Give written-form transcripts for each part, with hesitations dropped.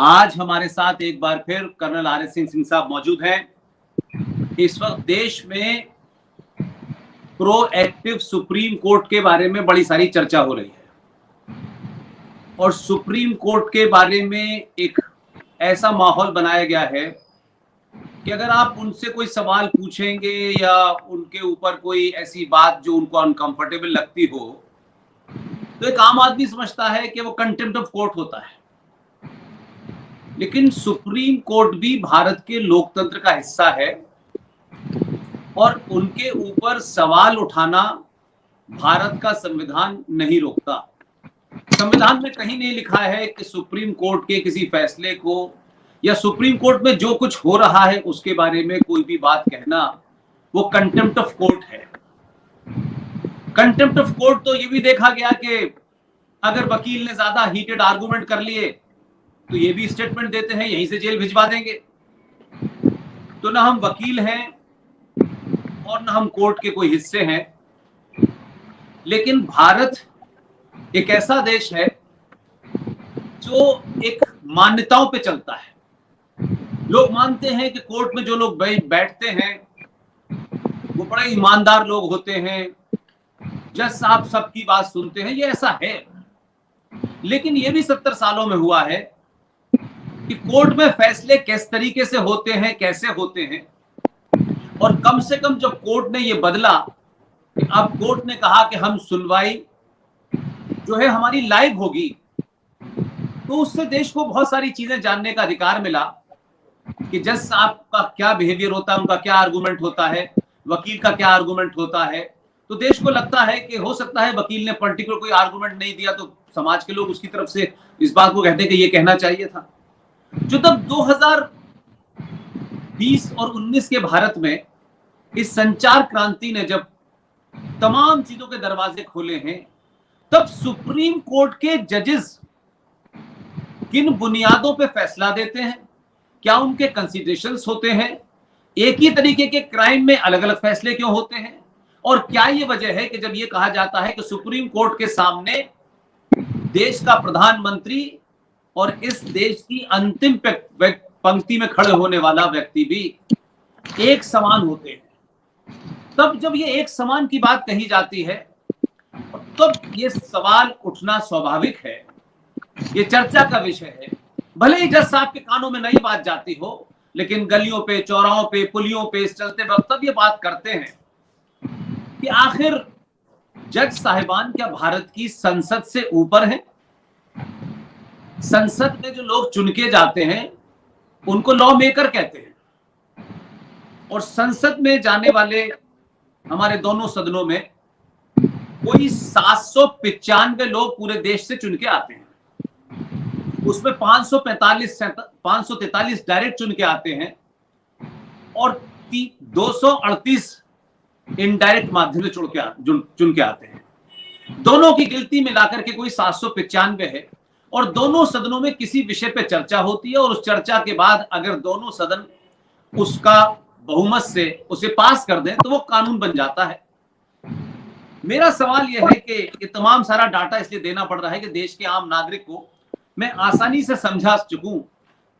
आज हमारे साथ एक बार फिर कर्नल आर.एस. सिंह साहब मौजूद हैं। इस वक्त देश में प्रोएक्टिव सुप्रीम कोर्ट के बारे में बड़ी सारी चर्चा हो रही है और सुप्रीम कोर्ट के बारे में एक ऐसा माहौल बनाया गया है कि अगर आप उनसे कोई सवाल पूछेंगे या उनके ऊपर कोई ऐसी बात जो उनको अनकंफर्टेबल लगती हो, तो एक आम आदमी समझता है कि वो कंटेम्प्ट ऑफ कोर्ट होता है। लेकिन सुप्रीम कोर्ट भी भारत के लोकतंत्र का हिस्सा है और उनके ऊपर सवाल उठाना भारत का संविधान नहीं रोकता। संविधान में कहीं नहीं लिखा है कि सुप्रीम कोर्ट के किसी फैसले को या सुप्रीम कोर्ट में जो कुछ हो रहा है उसके बारे में कोई भी बात कहना वो कंटेम्प्ट ऑफ कोर्ट है। कंटेम्प्ट ऑफ कोर्ट तो ये भी देखा गया कि अगर वकील ने ज्यादा हीटेड आर्गुमेंट कर लिए तो ये भी स्टेटमेंट देते हैं, यहीं से जेल भिजवा देंगे। तो ना हम वकील हैं और ना हम कोर्ट के कोई हिस्से हैं, लेकिन भारत एक ऐसा देश है जो एक मान्यताओं पे चलता है। लोग मानते हैं कि कोर्ट में जो लोग बैठते हैं वो बड़े ईमानदार लोग होते हैं, जज साहब सबकी बात सुनते हैं, ये ऐसा है। लेकिन ये भी 70 सालों में हुआ है कि कोर्ट में फैसले किस तरीके से होते हैं, कैसे होते हैं। और कम से कम जब कोर्ट ने ये बदला कि अब कोर्ट ने कहा कि हम सुनवाई जो है हमारी लाइव होगी, तो उससे देश को बहुत सारी चीजें जानने का अधिकार मिला कि जज साहब का क्या बिहेवियर होता है, उनका क्या आर्गुमेंट होता है, वकील का क्या आर्गुमेंट होता है। तो देश को लगता है कि हो सकता है वकील ने पर्टिकुलर कोई आर्गुमेंट नहीं दिया तो समाज के लोग उसकी तरफ से इस बात को कहते हैं कि ये कहना चाहिए था। जो तब 2020 और 19 के भारत में इस संचार क्रांति ने जब तमाम चीजों के दरवाजे खोले हैं, तब सुप्रीम कोर्ट के जजेस किन बुनियादों पे फैसला देते हैं, क्या उनके कंसिडरेशंस होते हैं, एक ही तरीके के क्राइम में अलग अलग फैसले क्यों होते हैं, और क्या ये वजह है कि जब ये कहा जाता है कि सुप्रीम कोर्ट के सामने देश का प्रधानमंत्री और इस देश की अंतिम पंक्ति में खड़े होने वाला व्यक्ति भी एक समान होते हैं, तब जब ये एक समान की बात कही जाती है तब ये सवाल उठना स्वाभाविक है, ये चर्चा का विषय है। भले ही जज साहब के कानों में नई बात जाती हो, लेकिन गलियों पे, चौराहों पे, पुलियों पे चलते वक्त तब ये बात करते हैं कि आखिर जज साहिबान क्या भारत की संसद से ऊपर हैं? संसद में जो लोग चुन के जाते हैं उनको लॉ मेकर कहते हैं, और संसद में जाने वाले हमारे दोनों सदनों में कोई 795 लोग पूरे देश से चुन के आते हैं। उसमें 543 डायरेक्ट चुन के आते हैं और 238 इनडायरेक्ट माध्यम से चुन के आते हैं। दोनों की गिनती मिलाकर के कोई 795 है, और दोनों सदनों में किसी विषय पे चर्चा होती है, और उस चर्चा के बाद अगर दोनों सदन उसका बहुमत से उसे पास कर दें तो वो कानून बन जाता है। मेरा सवाल यह है कि ये तमाम सारा डाटा इसलिए देना पड़ रहा है कि देश के आम नागरिक को मैं आसानी से समझा चुकूं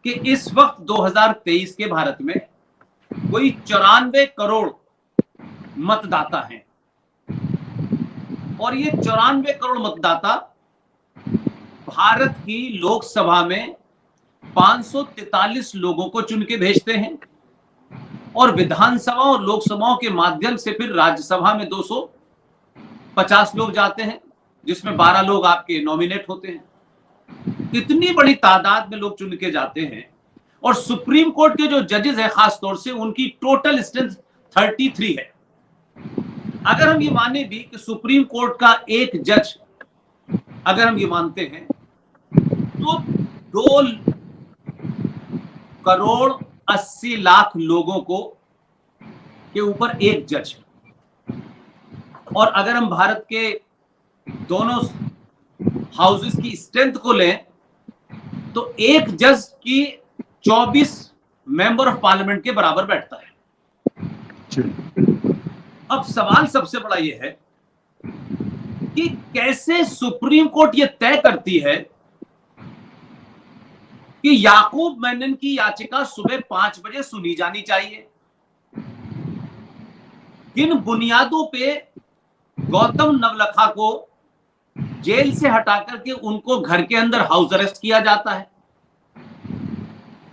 कि इस वक्त 2023 के भारत में कोई 94 करोड़ मतदाता हैं, और ये 94 करोड़ मतदाता भारत की लोकसभा में 543 लोगों को चुन के भेजते हैं, और विधानसभा और लोकसभाओं के माध्यम से फिर राज्यसभा में 250 लोग जाते हैं, जिसमें 12 लोग आपके नॉमिनेट होते हैं। इतनी बड़ी तादाद में लोग चुन के जाते हैं, और सुप्रीम कोर्ट के जो जजेस हैं खास तौर से उनकी टोटल स्ट्रेंथ 33 है। अगर हम ये माने भी कि सुप्रीम कोर्ट का एक जज, अगर हम ये मानते हैं तो 2,80,00,000 लोगों को के ऊपर एक जज, और अगर हम भारत के दोनों हाउसेस की स्ट्रेंथ को लें तो एक जज की 24 मेंबर ऑफ पार्लियामेंट के बराबर बैठता है। अब सवाल सबसे बड़ा यह है कि कैसे सुप्रीम कोर्ट यह तय करती है कि याकूब मेनन की याचिका सुबह 5 बजे सुनी जानी चाहिए। किन बुनियादों पे गौतम नवलखा को जेल से हटा करके उनको घर के अंदर हाउस अरेस्ट किया जाता है?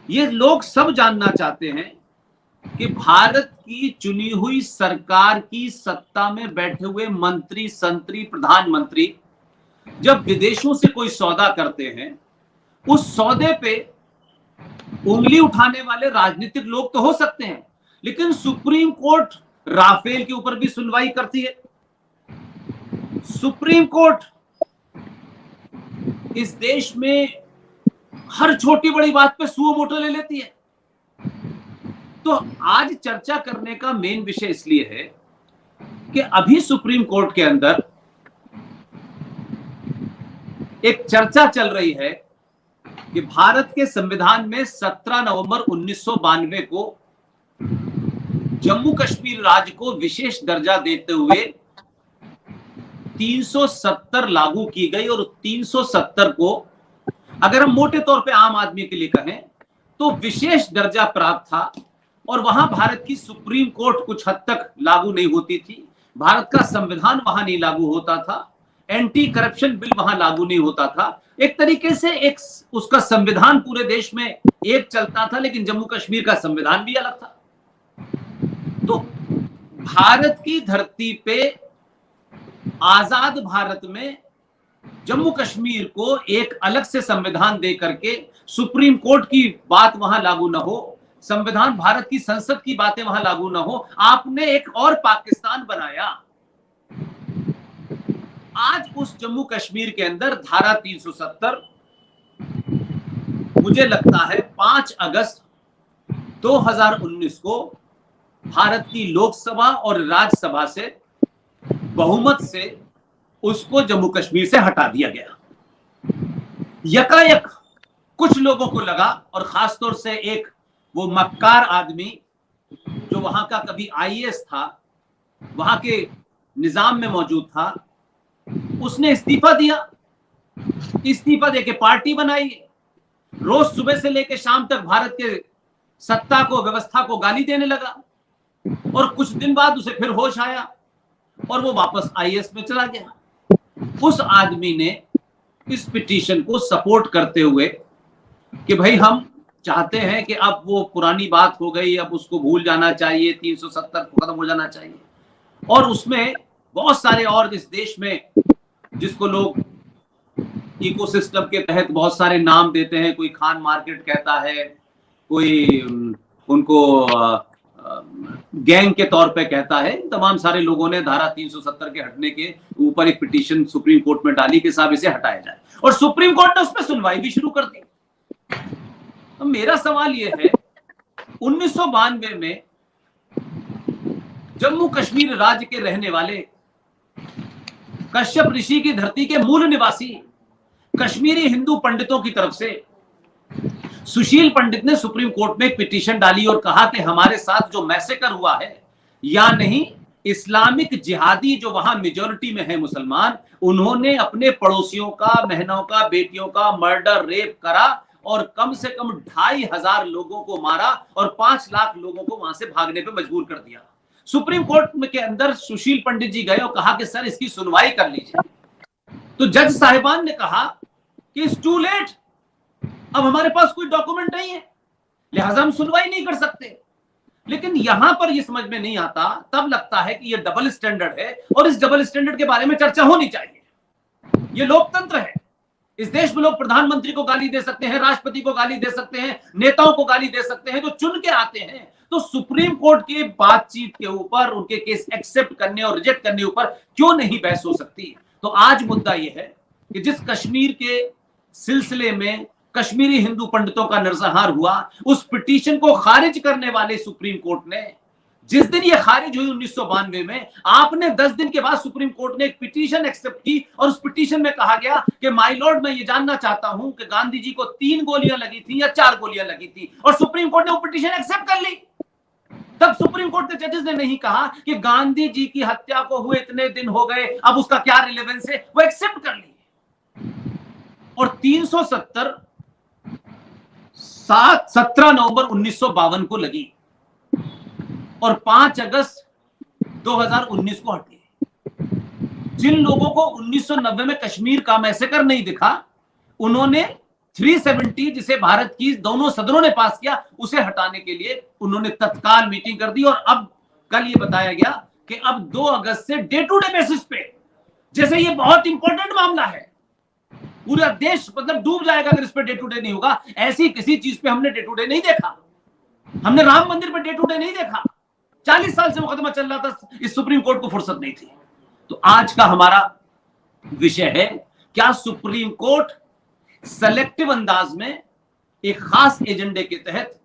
ये लोग सब जानना चाहते हैं कि भारत की चुनी हुई सरकार की सत्ता में बैठे हुए मंत्री, संतरी, प्रधानमंत्री जब विदेशों से कोई सौदा करते हैं, उस सौदे पे उंगली उठाने वाले राजनीतिक लोग तो हो सकते हैं, लेकिन सुप्रीम कोर्ट राफेल के ऊपर भी सुनवाई करती है। सुप्रीम कोर्ट इस देश में हर छोटी बड़ी बात पे सुओ मोटो ले लेती है। तो आज चर्चा करने का मेन विषय इसलिए है कि अभी सुप्रीम कोर्ट के अंदर एक चर्चा चल रही है कि भारत के संविधान में 17 नवंबर 1992 को जम्मू कश्मीर राज्य को विशेष दर्जा देते हुए 370 लागू की गई, और 370 को अगर हम मोटे तौर पे आम आदमी के लिए कहें तो विशेष दर्जा प्राप्त था। और वहां भारत की सुप्रीम कोर्ट कुछ हद तक लागू नहीं होती थी, भारत का संविधान वहां नहीं लागू होता था, एंटी करप्शन बिल वहां लागू नहीं होता था। एक तरीके से एक उसका संविधान पूरे देश में एक चलता था, लेकिन जम्मू कश्मीर का संविधान भी अलग था। तो भारत की धरती पे आजाद भारत में जम्मू कश्मीर को एक अलग से संविधान दे करके सुप्रीम कोर्ट की बात वहां लागू न हो, संविधान भारत की संसद की बातें वहां लागू न हो, आपने एक और पाकिस्तान बनाया। आज उस जम्मू कश्मीर के अंदर धारा 370 मुझे लगता है 5 अगस्त 2019 को भारत की लोकसभा और राज्यसभा से बहुमत से उसको जम्मू कश्मीर से हटा दिया गया। यकायक कुछ लोगों को लगा, और खासतौर से एक वो मक्कार आदमी जो वहां का कभी आईएएस था, वहां के निजाम में मौजूद था, उसने इस्तीफा दिया। इस्तीफा देके पार्टी बनाई, रोज सुबह से लेकर शाम तक भारत के सत्ता को, व्यवस्था को गाली देने लगा, और कुछ दिन बाद उसे फिर होश आया और वो वापस आईएएस में चला गया। उस आदमी ने इस पिटीशन को सपोर्ट करते हुए कि भाई हम चाहते हैं कि अब वो पुरानी बात हो गई, अब उसको भूल जाना चाहिए, 370 खत्म हो जाना चाहिए। और उसमें बहुत सारे और इस देश में जिसको लोग इकोसिस्टम के तहत बहुत सारे नाम देते हैं, कोई खान मार्केट कहता है, कोई उनको गैंग के तौर पे कहता है, तमाम सारे लोगों ने धारा 370 के हटने के ऊपर एक पिटीशन सुप्रीम कोर्ट में डाली कि साहब इसे हटाया जाए, और सुप्रीम कोर्ट ने उस पर सुनवाई भी शुरू कर दी। तो मेरा सवाल यह है, 1992 में जम्मू कश्मीर राज्य के रहने वाले कश्यप ऋषि की धरती के मूल निवासी कश्मीरी हिंदू पंडितों की तरफ से सुशील पंडित ने सुप्रीम कोर्ट में एक पिटीशन डाली और कहा कि हमारे साथ जो मैसेकर हुआ है, या नहीं इस्लामिक जिहादी जो वहां मेजोरिटी में है मुसलमान, उन्होंने अपने पड़ोसियों का, बहनों का, बेटियों का मर्डर, रेप करा और कम से कम 2500 लोगों को मारा और 5 लाख लोगों को वहां से भागने पे मजबूर कर दिया। सुप्रीम कोर्ट के अंदर सुशील पंडित जी गए और कहा कि सर इसकी सुनवाई कर लीजिए। तो जज साहिबान ने कहा कि इट्स टू लेट, अब हमारे पास कोई डॉक्यूमेंट नहीं है, लिहाजा हम सुनवाई नहीं कर सकते। लेकिन यहां पर यह समझ में नहीं आता, तब लगता है कि यह डबल स्टैंडर्ड है और इस डबल स्टैंडर्ड के बारे में चर्चा होनी चाहिए। यह लोकतंत्र है, इस देश में लोग प्रधानमंत्री को गाली दे सकते हैं, राष्ट्रपति को गाली दे सकते हैं, नेताओं को गाली दे सकते हैं जो चुन के आते हैं। तो सुप्रीम कोर्ट की बातचीत के ऊपर, उनके केस एक्सेप्ट करने और रिजेक्ट करने ऊपर क्यों नहीं बहस हो सकती? तो आज मुद्दा यह है कि जिस कश्मीर के सिलसिले में कश्मीरी हिंदू पंडितों का नरसंहार हुआ, उस पिटीशन को खारिज करने वाले सुप्रीम कोर्ट ने, जिस दिन ये खारिज हुई 1992 में, आपने 10 दिन के बाद सुप्रीम कोर्ट ने एक पिटीशन एक्सेप्ट की और उस पिटीशन में कहा गया कि माय लॉर्ड, मैं ये जानना चाहता हूं कि गांधी जी को 3 गोलियां लगी थी या 4 गोलियां लगी थी, और सुप्रीम कोर्ट ने वो पिटीशन एक्सेप्ट कर ली। तब सुप्रीम कोर्ट के जजेस ने नहीं कहा कि गांधी जी की हत्या को हुए इतने दिन हो गए, अब उसका क्या रिलेवेंस है, वो एक्सेप्ट कर ली। और 370 17 नवंबर 1952 को लगी और 5 अगस्त 2019 को हटी। जिन लोगों को 1990 में कश्मीर का मैसेकर नहीं दिखा, उन्होंने 370 जिसे भारत की दोनों सदनों ने पास किया, उसे हटाने के लिए उन्होंने तत्काल मीटिंग कर दी। और अब कल ये बताया गया कि अब 2 अगस्त से डे टू डे बेसिस पे, जैसे ये बहुत इंपॉर्टेंट मामला है, पूरा देश मतलब डूब जाएगा अगर इस पे डे टू डे नहीं होगा। ऐसी किसी चीज पे हमने डे टू डे नहीं देखा। हमने राम मंदिर पे डे टू डे नहीं देखा। 40 साल से मुकदमा चल रहा था, इस सुप्रीम कोर्ट को फुर्सत नहीं थी। तो आज का हमारा विषय है, क्या सुप्रीम कोर्ट सेलेक्टिव अंदाज में एक खास एजेंडे के तहत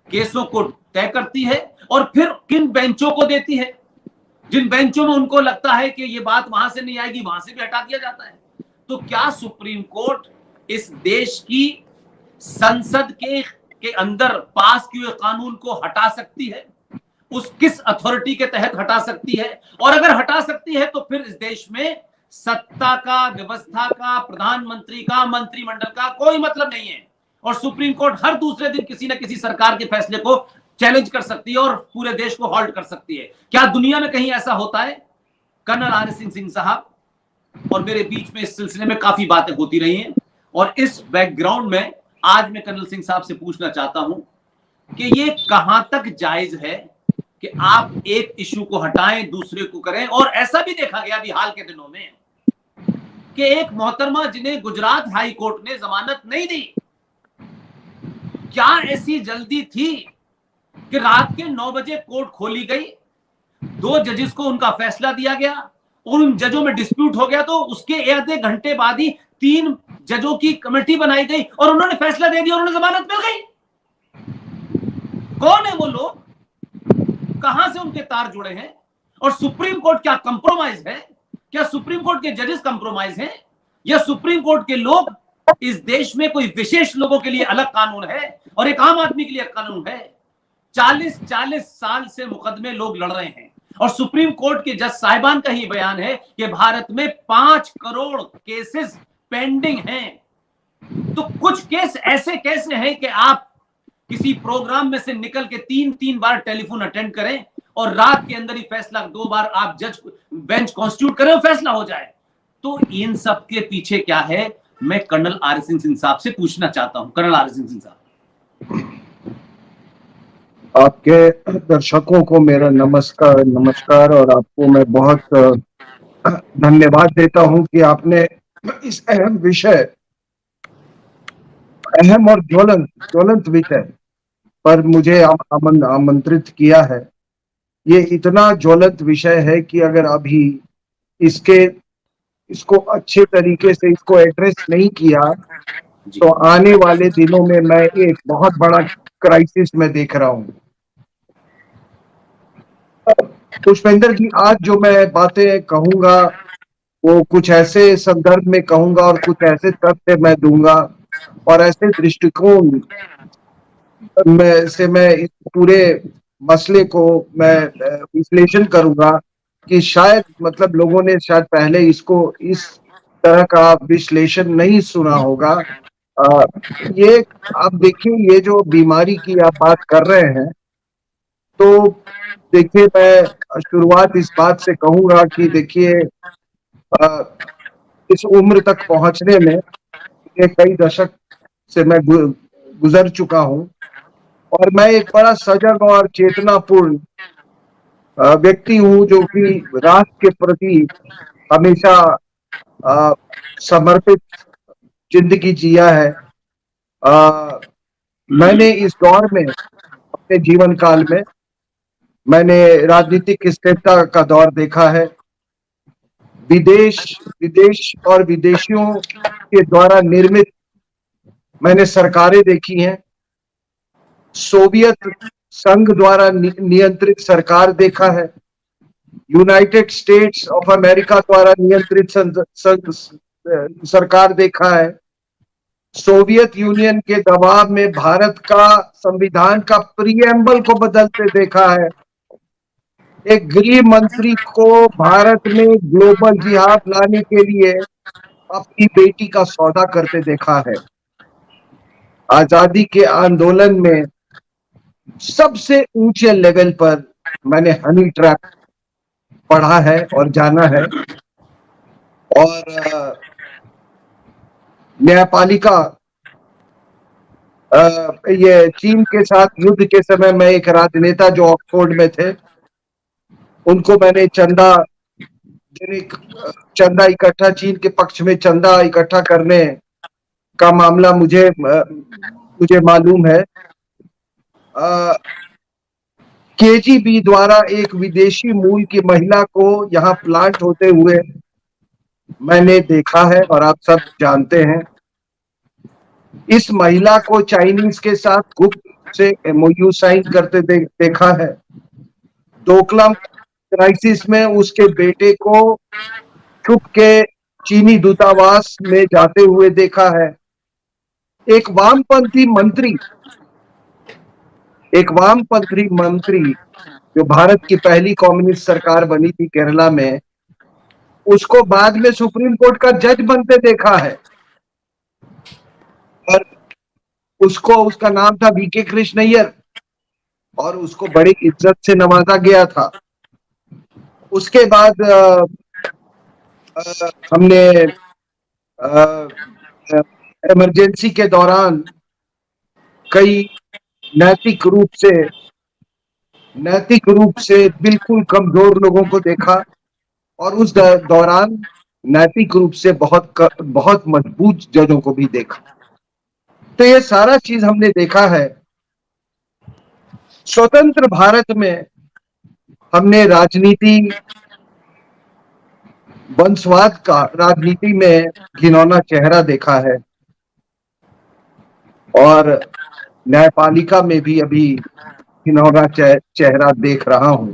केसों को तय करती है और फिर किन बेंचों को देती है। जिन बेंचों में उनको लगता है कि ये बात वहां से नहीं आएगी, वहां से भी हटा दिया जाता है। तो क्या सुप्रीम कोर्ट इस देश की संसद के अंदर पास किए हुए कानून को हटा सकती है? उस किस अथॉरिटी के तहत हटा सकती है? और अगर हटा सकती है तो फिर इस देश में सत्ता का, व्यवस्था का, प्रधानमंत्री का, मंत्रिमंडल का कोई मतलब नहीं है। और सुप्रीम कोर्ट हर दूसरे दिन किसी न किसी सरकार के फैसले को चैलेंज कर सकती है और पूरे देश को हॉल्ट कर सकती है। क्या दुनिया में कहीं ऐसा होता है? Colonel RS. सिंह साहब और मेरे बीच में इस सिलसिले में काफी बातें होती रही हैं, और इस बैकग्राउंड में आज मैं कर्नल सिंह साहब से पूछना चाहता हूं कि ये कहां तक जायज है कि आप एक इशू को हटाएं, दूसरे को करें। और ऐसा भी देखा गया अभी हाल के दिनों में कि एक मोहतरमा जिन्हें गुजरात हाई कोर्ट ने जमानत नहीं दी, क्या ऐसी जल्दी थी कि रात के 9 बजे कोर्ट खोली गई, 2 जजेस को उनका फैसला दिया गया, उन जजों में डिस्प्यूट हो गया, तो उसके आधे घंटे बाद ही 3 जजों की कमेटी बनाई गई और उन्होंने फैसला दे दिया और उन्हें जमानत मिल गई। कौन है वो लोग? कहां से उनके तार जुड़े हैं? और सुप्रीम कोर्ट क्या कंप्रोमाइज है? क्या सुप्रीम कोर्ट के जजेस कंप्रोमाइज हैं, या सुप्रीम कोर्ट के लोग, इस देश में कोई विशेष लोगों के लिए अलग कानून है और एक आम आदमी के लिए कानून है? 40 साल से मुकदमे लोग लड़ रहे हैं और सुप्रीम कोर्ट के जज साहिबान का ही बयान है कि भारत में 5 करोड़ केसेस पेंडिंग हैं। तो कुछ केस ऐसे कैसे हैं कि आप किसी प्रोग्राम में से निकल के 3 बार टेलीफोन अटेंड करें और रात के अंदर ही फैसला, 2 बार आप जज बेंच कॉन्स्टिट्यूट करें और फैसला हो जाए। तो इन सब के पीछे क्या है, मैं कर्नल आर.एस. सिंह साहब से पूछना चाहता हूं। Colonel RS. सिंह साहब, आपके दर्शकों को मेरा नमस्कार और आपको मैं बहुत धन्यवाद देता हूं कि आपने इस अहम विषय, अहम और ज्वलंत विषय पर मुझे आमंत्रित किया है। ये इतना ज्वलंत विषय है कि अगर अभी इसको अच्छे तरीके से इसको एड्रेस नहीं किया तो आने वाले दिनों में मैं एक बहुत बड़ा क्राइसिस में देख रहा हूं। पुष्पेंद्र जी, आज जो मैं बातें कहूंगा वो कुछ ऐसे संदर्भ में कहूंगा और कुछ ऐसे तथ्य मैं दूंगा और ऐसे दृष्टिकोण में से मैं इस पूरे मसले को मैं विश्लेषण करूंगा कि शायद मतलब लोगों ने शायद पहले इसको इस तरह का विश्लेषण नहीं सुना होगा। ये आप देखिए, ये जो बीमारी की आप बात कर रहे हैं, तो देखिए मैं शुरुआत इस बात से कहूंगा कि देखिए इस उम्र तक पहुंचने में कई दशक से मैं गुजर चुका हूं और मैं एक बड़ा सजग और चेतनापूर्ण व्यक्ति हूं जो कि राष्ट्र के प्रति हमेशा समर्पित जिंदगी जिया है। मैंने इस दौर में अपने जीवन काल में मैंने राजनीतिक स्थिरता का दौर देखा है। विदेश और विदेशियों के द्वारा निर्मित मैंने सरकारें देखी हैं। सोवियत संघ द्वारा नियंत्रित सरकार देखा है। यूनाइटेड स्टेट्स ऑफ अमेरिका द्वारा नियंत्रित सरकार देखा है। सोवियत यूनियन के दबाव में भारत का संविधान का प्रीएम्बल को बदलते देखा है। एक गृह मंत्री को भारत में ग्लोबल जिहाद लाने के लिए अपनी बेटी का सौदा करते देखा है। आजादी के आंदोलन में सबसे ऊंचे लेवल पर मैंने हनी ट्रैप पढ़ा है और जाना है। और न्यायपालिका, ये चीन के साथ युद्ध के समय में एक राजनेता जो ऑक्सफोर्ड में थे, उनको मैंने चंदा इकट्ठा, चीन के पक्ष में चंदा इकट्ठा करने का मामला मुझे मालूम है। केजीबी द्वारा एक विदेशी मूल की महिला को यहाँ प्लांट होते हुए मैंने देखा है और आप सब जानते हैं। इस महिला को चाइनीज के साथ गुप्त से एमओयू साइन करते देखा है। डोकलाम क्राइसिस में उसके बेटे को छुप के चीनी दूतावास में जाते हुए देखा है। एक वामपंथी मंत्री जो भारत की पहली कम्युनिस्ट सरकार बनी थी केरला में, उसको बाद में सुप्रीम कोर्ट का जज बनते देखा है। और उसका नाम था वीके कृष्णैयर और उसको बड़ी इज्जत से नवाजा गया था। उसके बाद हमने इमरजेंसी के दौरान कई नैतिक रूप से बिल्कुल कमजोर लोगों को देखा और उस दौरान नैतिक रूप से बहुत मजबूत जजों को भी देखा। तो ये सारा चीज हमने देखा है। स्वतंत्र भारत में हमने वंशवाद का राजनीति में घिनौना चेहरा देखा है और न्यायपालिका में भी अभी घिनौना चेहरा देख रहा हूं।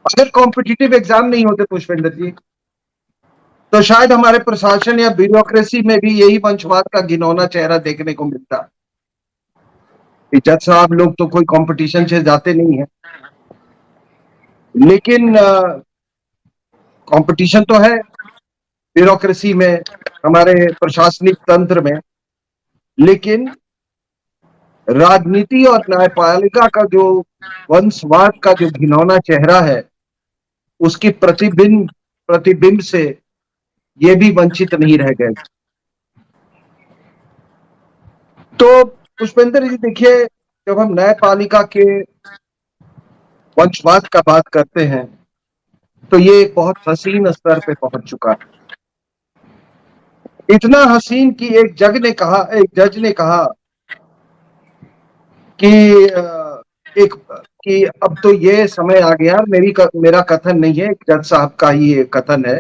अगर कॉम्पिटिटिव एग्जाम नहीं होते पुष्पेंद्र जी, तो शायद हमारे प्रशासन या ब्यूरोक्रेसी में भी यही वंशवाद का घिनौना चेहरा देखने को मिलता। जज साहब लोग तो कोई कंपटीशन से जाते नहीं है, लेकिन कंपटीशन तो है ब्यूरोक्रेसी में, हमारे प्रशासनिक तंत्र में। लेकिन राजनीति और न्यायपालिका का जो वंशवाद का जो घिनौना चेहरा है, उसकी प्रतिबिंब से ये भी वंचित नहीं रह गए। तो पुष्पेंद्र जी देखिए, जब हम न्यायपालिका के वंशवाद का बात करते हैं तो ये एक बहुत हसीन स्तर पे पहुंच चुका है। इतना हसीन कि एक जज ने कहा कि अब तो ये समय आ गया, मेरा कथन नहीं है, जज साहब का ही ये कथन है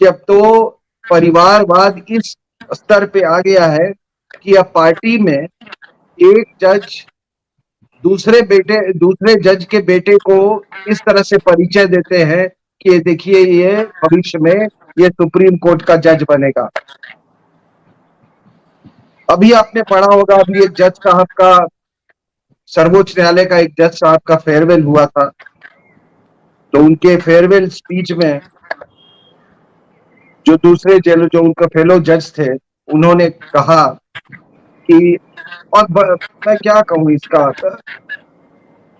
कि अब तो परिवारवाद इस स्तर पे आ गया है कि अब पार्टी में एक जज दूसरे जज के बेटे को इस तरह से परिचय देते हैं कि देखिए ये भविष्य में ये सुप्रीम कोर्ट का जज बनेगा। अभी आपने पढ़ा होगा, अभी एक जज साहब का, सर्वोच्च न्यायालय का एक जज साहब का फेयरवेल हुआ था। तो उनके फेयरवेल स्पीच में जो उनका फेलो जज थे, उन्होंने कहा कि, और मैं क्या कहूं, इसका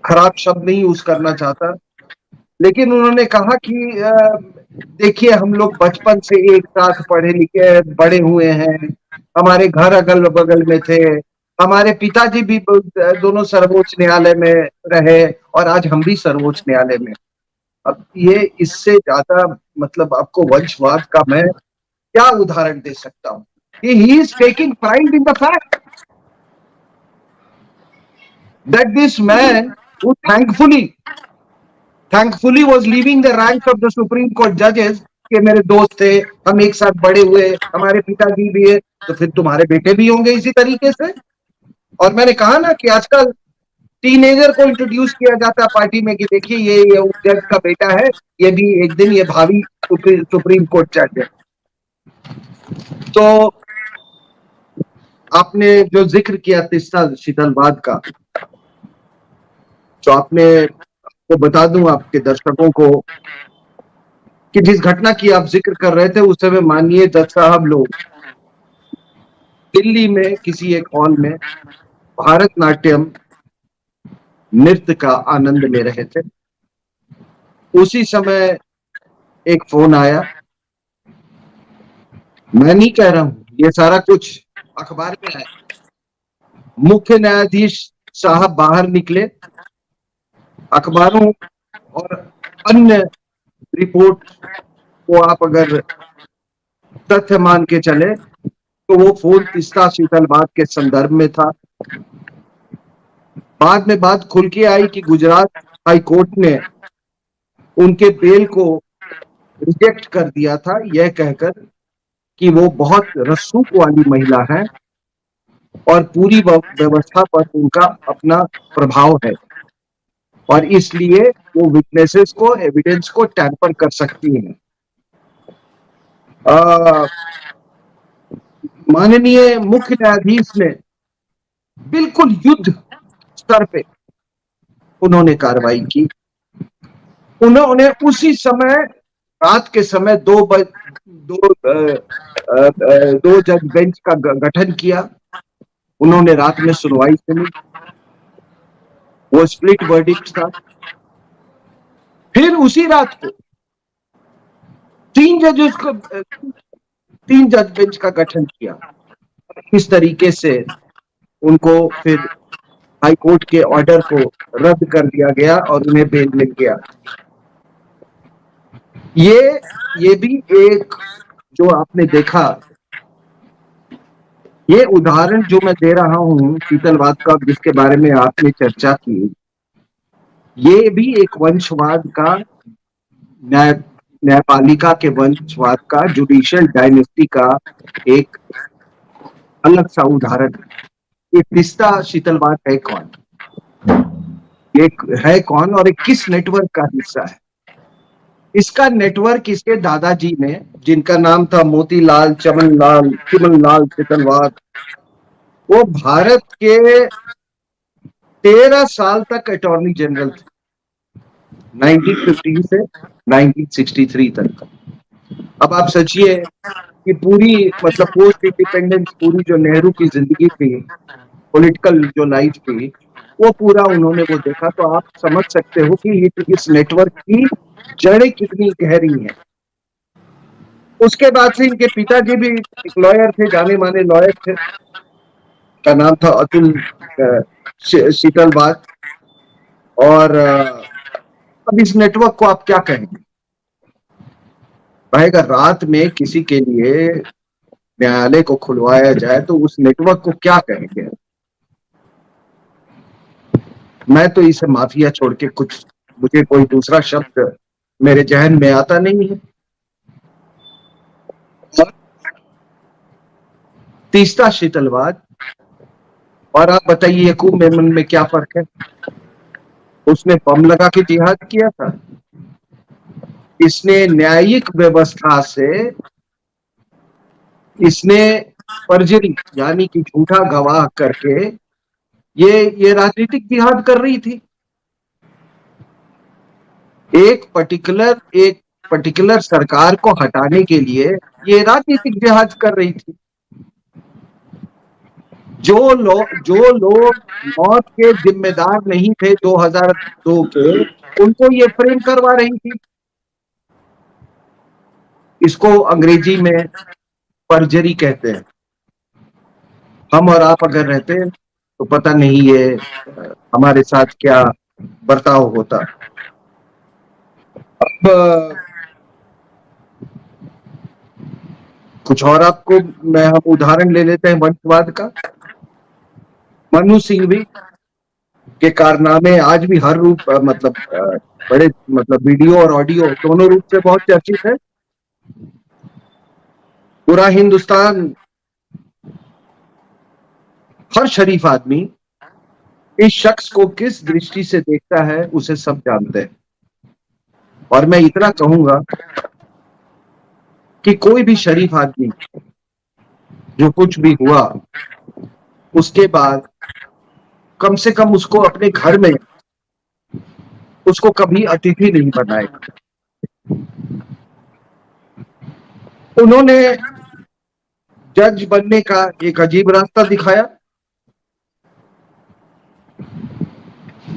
खराब शब्द नहीं यूज करना चाहता, लेकिन उन्होंने कहा कि देखिए हम लोग बचपन से एक साथ पढ़े लिखे बड़े हुए हैं, हमारे घर अगल बगल में थे, हमारे पिताजी भी दोनों सर्वोच्च न्यायालय में रहे और आज हम भी सर्वोच्च न्यायालय में। अब ये इससे ज्यादा मतलब आपको वंशवाद का मैं क्या उदाहरण दे सकता हूं? He is taking pride in the fact that this man who thankfully was leaving the ranks of the Supreme Court judges, कि मेरे दोस्त थे, हम एक साथ बड़े हुए, हमारे पिताजी भी है, तो फिर तुम्हारे बेटे भी होंगे इसी तरीके से। और मैंने कहा ना कि आजकल टीनेजर को इंट्रोड्यूस किया जाता है पार्टी में कि देखिए ये जज का बेटा है, ये भी एक दिन ये भावी सुप्रीम कोर्ट जज है। तो आपने जो जिक्र किया तीस्ता शीतलवाद का, तो तो बता दूं आपके दर्शकों को कि जिस घटना की आप जिक्र कर रहे थे उस समय माननीय जज साहब लोग दिल्ली में किसी एक हॉल में भारतनाट्यम नृत्य का आनंद ले रहे थे। उसी समय एक फोन आया। मैं नहीं कह रहा हूं, ये सारा कुछ अखबार में आया। मुख्य न्यायाधीश साहब बाहर निकले। अखबारों और अन्य रिपोर्ट को आप अगर तथ्य मान के चले तो वो फोन तीस्ता शीतलवाद के संदर्भ में था। बाद में बात खुल के आई कि गुजरात हाई कोर्ट ने उनके बेल को रिजेक्ट कर दिया था, यह कहकर कि वो बहुत रसूख वाली महिला है और पूरी व्यवस्था पर उनका अपना प्रभाव है और इसलिए वो विटनेसेस को, एविडेंस को टैंपर कर सकती हैं। माननीय मुख्य न्यायाधीश ने बिल्कुल युद्ध स्तर पे उन्होंने कार्रवाई की। उन्होंने उसी समय, रात के समय दो जज बेंच का गठन किया। उन्होंने रात में सुनवाई सुनी। वो स्प्लिट वर्डिक्ट था। फिर उसी रात को तीन जज बेंच का गठन किया। इस तरीके से उनको फिर हाई कोर्ट के ऑर्डर को रद्द कर दिया गया और उन्हें बेल मिल गया। ये भी एक जो आपने देखा, ये उदाहरण जो मैं दे रहा हूं शीतलवाद का, जिसके बारे में आपने चर्चा की, ये भी एक वंशवाद का, न्यायपालिका के वंशवाद का, जुडिशियल डायनेस्टी का एक अलग सा उदाहरण है। ये तीस्ता शीतलवाद है कौन, एक है कौन और एक किस नेटवर्क का हिस्सा है? इसका नेटवर्क इसके दादाजी ने, जिनका नाम था मोतीलाल चिमनलाल शीतलवाद, वो भारत के 13 साल तक अटॉर्नी जनरल थे, 1950 से 1963 तक। अब आप सोचिए कि पूरी मतलब पोस्ट इंडिपेंडेंस, पूरी जो नेहरू की जिंदगी थी, पॉलिटिकल जो लाइफ थी, वो पूरा उन्होंने वो देखा। तो आप समझ सकते हो कि इस नेटवर्क की जड़ें कितनी गहरी हैं। उसके बाद से इनके पिताजी भी एक लॉयर थे, जाने माने लॉयर थे, का नाम था अतुल शीतलवाद। और अब इस नेटवर्क को आप क्या कहेंगे? भाई अगर रात में किसी के लिए न्यायालय को खुलवाया जाए तो उस नेटवर्क को क्या कहेंगे? मैं तो इसे माफिया छोड़ के कुछ, मुझे कोई दूसरा शब्द मेरे जहन में आता नहीं है। तीस्ता शीतलवाद और आप बताइए यकूब मेमन में क्या फर्क है? उसने बम लगा के जिहाद किया था। इसने न्यायिक व्यवस्था से, इसने परजरी यानी कि झूठा गवाह करके ये राजनीतिक जिहाद कर रही थी। एक पर्टिकुलर सरकार को हटाने के लिए ये राजनीतिक जिहाद कर रही थी। जो लोग मौत के जिम्मेदार नहीं थे 2002 के, उनको ये फ्रेम करवा रही थी। इसको अंग्रेजी में परजरी कहते हैं। हम और आप अगर रहते तो पता नहीं ये हमारे साथ क्या बर्ताव होता। अब कुछ और आपको हम उदाहरण ले लेते हैं वंशवाद का। मनु सिंघवी के कारनामे आज भी हर रूप मतलब बड़े मतलब वीडियो और ऑडियो दोनों रूप से बहुत चर्चित है। पूरा हिंदुस्तान, हर शरीफ आदमी इस शख्स को किस दृष्टि से देखता है उसे सब जानते हैं। और मैं इतना कहूंगा कि कोई भी शरीफ आदमी जो कुछ भी हुआ उसके बाद कम से कम उसको अपने घर में उसको कभी अतिथि नहीं बनाएगा। उन्होंने जज बनने का एक अजीब रास्ता दिखाया।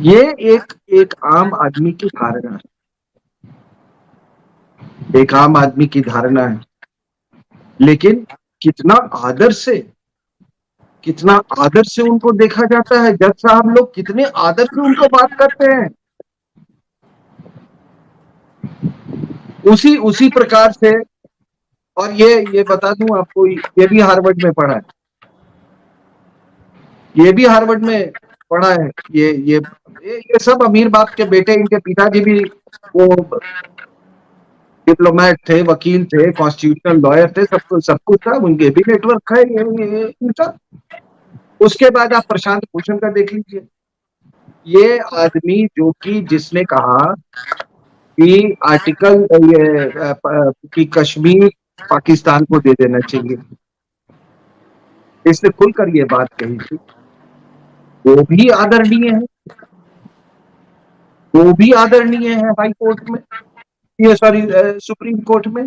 ये एक आम आदमी की धारणा है, एक आम आदमी की धारणा है, लेकिन कितना आदर से, कितना आदर से उनको देखा जाता है। जज साहब लोग कितने आदर से उनको बात करते हैं। उसी प्रकार से, और ये बता दूं आपको, ये भी हार्वर्ड में पढ़ा है, ये भी हार्वर्ड में पढ़ा है। ये सब अमीर बाप के बेटे, इनके पिताजी भी वो डिप्लोमेट थे, वकील थे, कॉन्स्टिट्यूशनल लॉयर थे, सब कुछ था, उनके भी नेटवर्क है ये इनका। उसके बाद आप प्रशांत भूषण का देख लीजिए। ये आदमी जो कि जिसने कहा कि आर्टिकल कि कश्मीर पाकिस्तान को दे देना चाहिए, इसने खुलकर ये बात कही थी। वो भी आदरणीय है, वो भी आदरणीय है हाई कोर्ट में, ये सॉरी सुप्रीम कोर्ट में।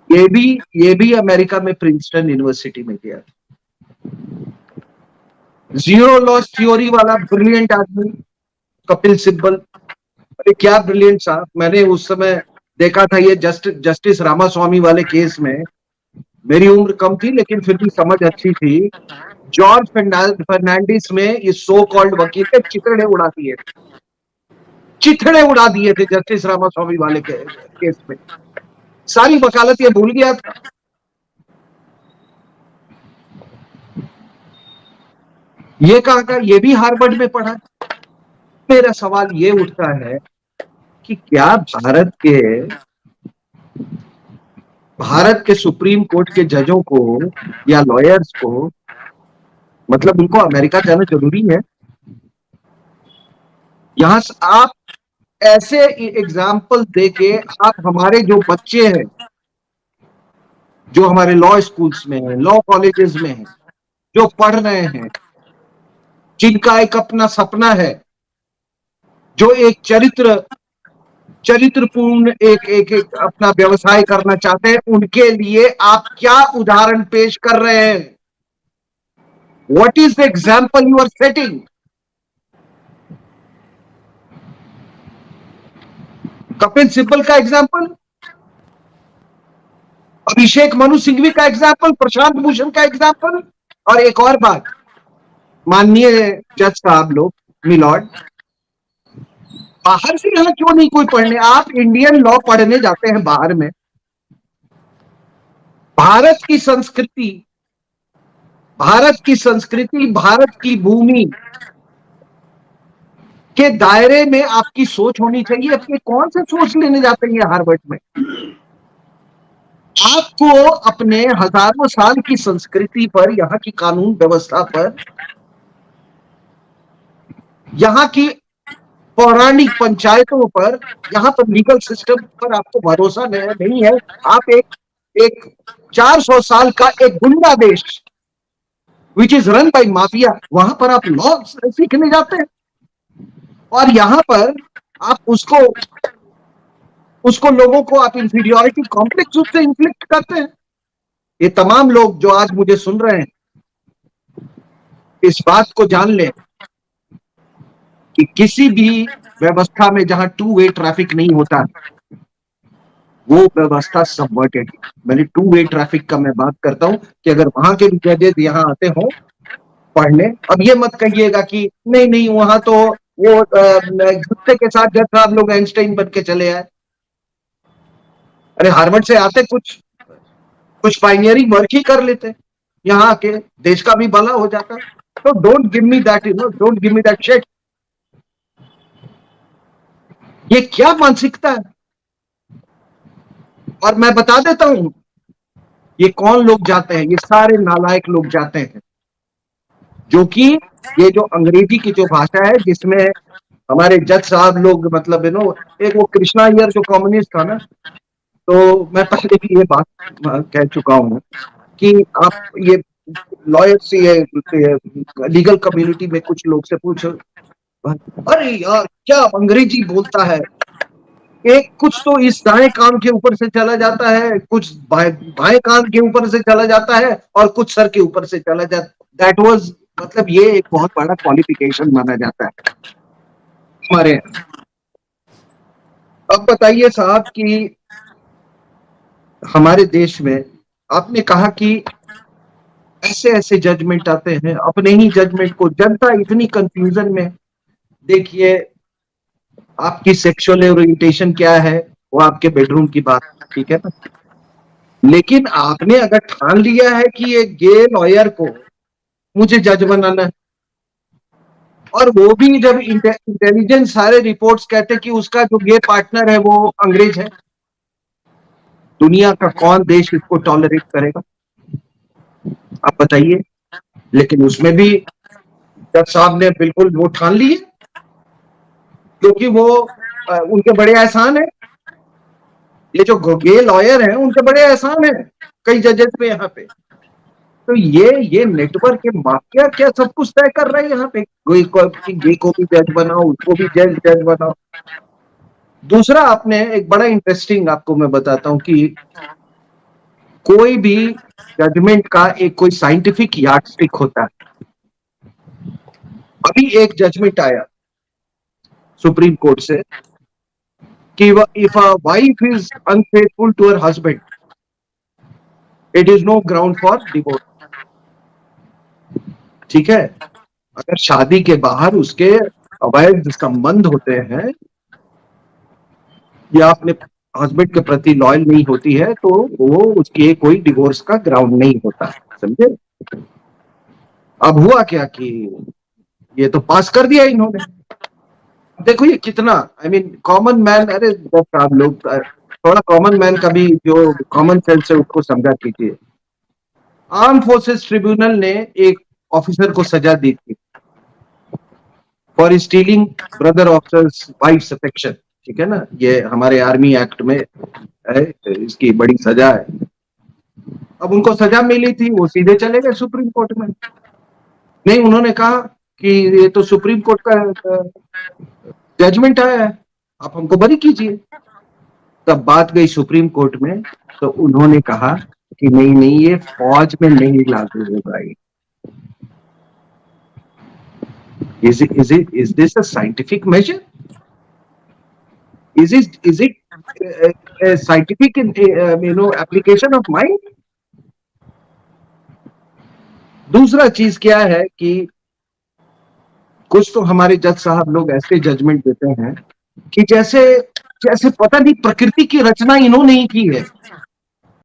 ये भी अमेरिका में प्रिंसटन यूनिवर्सिटी में गया। जीरो लॉस थ्योरी वाला ब्रिलियंट आदमी कपिल सिब्बल, अरे क्या ब्रिलियंट साहब। मैंने उस समय देखा था ये जस्टिस रामास्वामी वाले केस में, मेरी उम्र कम थी लेकिन फिर भी समझ अच्छी थी। जॉर्ज फर्नांडिस में ये सो कॉल्ड वकील ने चिथड़े उड़ा दिए, चिथड़े उड़ा दिए थे जस्टिस रामास्वामी वाले केस में। सारी वकालत ये भूल गया था। ये कहा था, ये भी हार्वर्ड में पढ़ा। मेरा सवाल ये उठता है कि क्या भारत के सुप्रीम कोर्ट के जजों को या लॉयर्स को, मतलब उनको अमेरिका जाना जरूरी है? यहां से आप ऐसे एग्जाम्पल देके आप हमारे जो बच्चे हैं, जो हमारे लॉ स्कूल्स में हैं, लॉ कॉलेजेस में हैं, जो पढ़ रहे हैं, जिनका एक अपना सपना है, जो एक चरित्रपूर्ण एक अपना व्यवसाय करना चाहते हैं, उनके लिए आप क्या उदाहरण पेश कर रहे हैं? What is the example you are setting? Kapil Sibal का एग्जाम्पल, अभिषेक मनु सिंघवी का एग्जाम्पल, प्रशांत भूषण का एग्जाम्पल। और एक और बात, माननीय जज साहब लोग, मिलॉर्ड, बाहर से यहां क्यों नहीं कोई पढ़ने? आप इंडियन लॉ पढ़ने जाते हैं बाहर में, भारत की संस्कृति, भारत की भूमि के दायरे में आपकी सोच होनी चाहिए। अपने कौन से सोच लेने जाते हैं हार्वर्ड में? आपको अपने हजारों साल की संस्कृति पर, यहाँ की कानून व्यवस्था पर, यहाँ की पौराणिक पंचायतों पर, यहाँ पर लीगल सिस्टम पर आपको भरोसा नहीं है। आप एक 400 साल का एक गुंडा देश, which is run by mafia, वहां पर आप लॉ सीखने जाते हैं, और यहां पर आप उसको लोगों को आप इंफीरियोरिटी कॉम्प्लेक्स रूप से इन्फ्लिक्ट करते हैं। ये तमाम लोग जो आज मुझे सुन रहे हैं, इस बात को जान लें कि किसी भी व्यवस्था में जहां टू वे ट्रैफिक नहीं होता, वो व्यवस्था सबवर्टेड। मैंने टू वे ट्रैफिक का मैं बात करता हूं कि अगर वहां के भी जजेस यहां आते हो पढ़ने, अब ये मत कहिएगा कि नहीं वहां तो वो गुस्से के साथ जज साहब लोग आइंस्टाइन बन के चले आए। अरे हार्वर्ड से आते कुछ पाइनियरिंग वर्क ही कर लेते, यहाँ आके देश का भी भला हो जाता। तो don't give me that, don't give me that shit. ये क्या मानसिकता है? और मैं बता देता हूं ये कौन लोग जाते हैं। ये सारे नालायक लोग जाते हैं, जो कि ये जो अंग्रेजी की जो भाषा है, जिसमें हमारे जज साहब लोग, मतलब एक वो कृष्णा अय्यर जो कम्युनिस्ट था ना, तो मैं पहले भी ये बात कह चुका हूं कि आप ये लॉयर से, ये लीगल कम्युनिटी में कुछ लोग से पूछो, अरे यार क्या अंग्रेजी बोलता है, एक कुछ तो इस दाएं कान के ऊपर से चला जाता है, कुछ बाएं कान के ऊपर से चला जाता है, और कुछ सर के ऊपर से चला जाता। दैट वाज, मतलब ये एक बहुत बड़ा क्वालिफिकेशन माना जाता है हमारे यहाँ। अब बताइए साहब कि हमारे देश में आपने कहा कि ऐसे ऐसे जजमेंट आते हैं, अपने ही जजमेंट को जनता इतनी कंफ्यूजन में। देखिए, आपकी सेक्सुअल ओरिएंटेशन क्या है वो आपके बेडरूम की बात, ठीक है ना, लेकिन आपने अगर ठान लिया है कि एक गे लॉयर को मुझे जज बनाना है, और वो भी जब इंटेलिजेंस सारे रिपोर्ट्स कहते हैं कि उसका जो गे पार्टनर है वो अंग्रेज है, दुनिया का कौन देश इसको टॉलरेट करेगा, आप बताइए। लेकिन उसमें भी जज साहब ने बिल्कुल वो ठान लिए, क्योंकि वो उनके बड़े एहसान है। ये जो गे लॉयर हैं उनके बड़े एहसान है कई जजेस पे यहाँ पे। तो ये नेटवर्क, ये माफिया क्या सब कुछ तय कर रहा है यहाँ पे, गे को भी जज बनाओ, उसको भी जज जज बनाओ। दूसरा, आपने एक बड़ा इंटरेस्टिंग आपको मैं बताता हूं कि कोई भी जजमेंट का एक कोई साइंटिफिक यार्डस्टिक होता है। अभी एक जजमेंट आया सुप्रीम कोर्ट से कि if a wife is unfaithful to her husband, it is no ground for divorce. ठीक है, अगर शादी के बाहर उसके अवैध संबंध होते हैं या अपने हस्बैंड के प्रति लॉयल नहीं होती है, तो वो उसके कोई डिवोर्स का ग्राउंड नहीं होता, समझे। अब हुआ क्या कि ये तो पास कर दिया इन्होंने। देखो ये कितना, आई मीन कॉमन मैन, अरे आप लोग थोड़ा कॉमन मैन का भी जो कॉमन सेंस है उसको समझा कीजिए। आर्म फोर्सेस ट्रिब्यूनल ने एक ऑफिसर को सजा दी थी for stealing brother officer's wife's affection, ठीक है ना, ये हमारे आर्मी एक्ट में है, इसकी बड़ी सजा है। अब उनको सजा मिली थी, वो सीधे चले गए सुप्रीम कोर्ट में। नहीं, उन्होंने कहा कि ये तो सुप्रीम कोर्ट का जजमेंट आया है, आप हमको बरी कीजिए। तब बात गई सुप्रीम कोर्ट में, तो उन्होंने कहा कि नहीं नहीं, ये फौज में नहीं लागू होगा। Is this a scientific measure? Is it a scientific application of mind? दूसरा चीज क्या है कि कुछ तो हमारे जज साहब लोग ऐसे जजमेंट देते हैं कि जैसे जैसे पता नहीं प्रकृति की रचना इन्होंने ही की है।